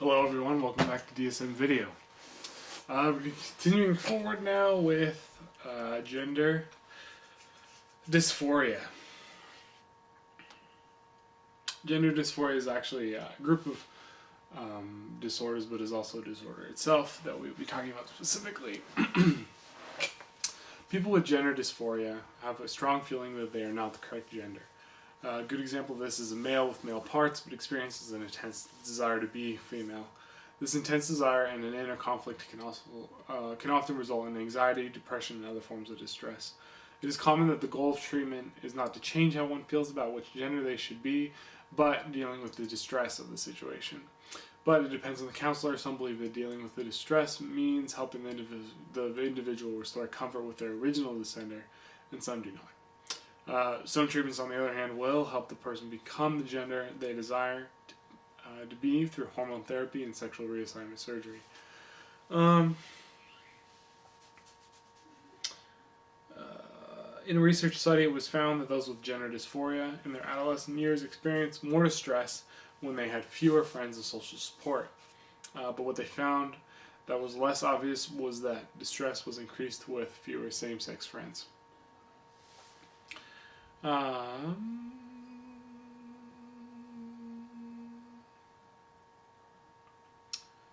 Hello everyone, welcome back to DSM Video. We're continuing forward now with gender dysphoria. Gender dysphoria is actually a group of disorders, but is also a disorder itself that we'll be talking about specifically. People with gender dysphoria have a strong feeling that they are not the correct gender. A good example of this is a male with male parts but experiences an intense desire to be female. This intense desire and an inner conflict can often result in anxiety, depression, and other forms of distress. It is common that the goal of treatment is not to change how one feels about which gender they should be, but dealing with the distress of the situation. But it depends on the counselor. Some believe that dealing with the distress means helping the individual restore comfort with their original gender, and some do not. Some treatments, on the other hand, will help the person become the gender they desire to be through hormone therapy and sexual reassignment surgery. In a research study, it was found that those with gender dysphoria in their adolescent years experienced more distress when they had fewer friends and social support. But what they found that was less obvious was that distress was increased with fewer same-sex friends.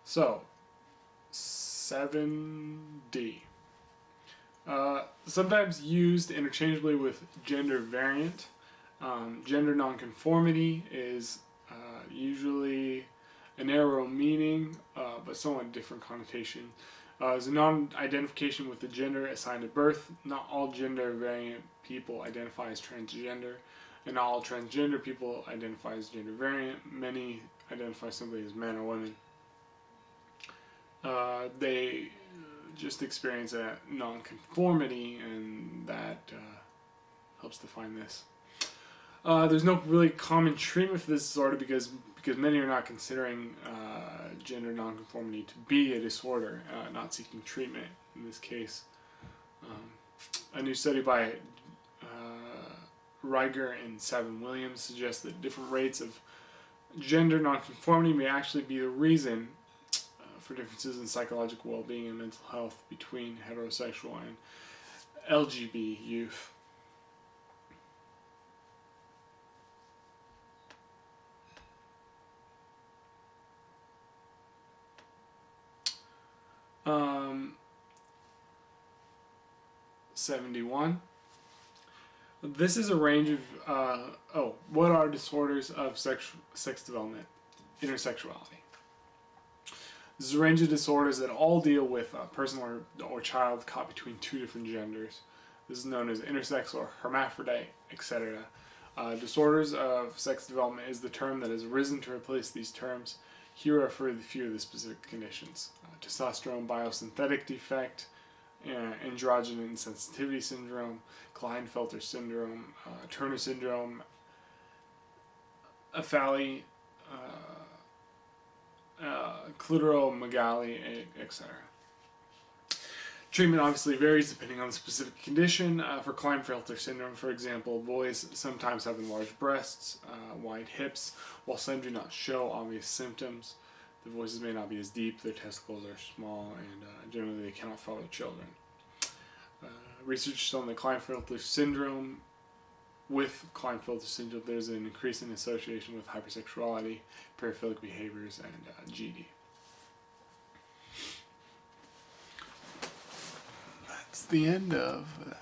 So, 7D. Sometimes used interchangeably with gender variant. Gender nonconformity is usually a narrow meaning, but somewhat different connotation. Is a non-identification with the gender assigned at birth. Not all gender variant people identify as transgender, and not all transgender people identify as gender variant. Many identify simply as men or women. They just experience a non-conformity, and that helps define this. There's no really common treatment for this disorder because many are not considering gender nonconformity to be a disorder, not seeking treatment in this case. A new study by Riger and Savin Williams suggests that different rates of gender nonconformity may actually be the reason for differences in psychological well-being and mental health between heterosexual and LGBT youth. Um, 71. This is a range of, what are disorders of sex development? Intersexuality. This is a range of disorders that all deal with a person or child caught between two different genders. This is known as intersex or hermaphrodite, etc. Disorders of sex development is the term that has arisen to replace these terms. Here are for a few of the specific conditions. Testosterone biosynthetic defect, androgen insensitivity syndrome, Klinefelter syndrome, Turner syndrome, aphaly, clitoromegaly, etc. Treatment obviously varies depending on the specific condition. For Klinefelter syndrome, for example, boys sometimes have enlarged breasts, wide hips, while some do not show obvious symptoms. The voices may not be as deep, their testicles are small, and generally they cannot follow children. Research shown that Klinefelter syndrome, there's an increasing association with hypersexuality, paraphilic behaviors, and GD. That's the end of that.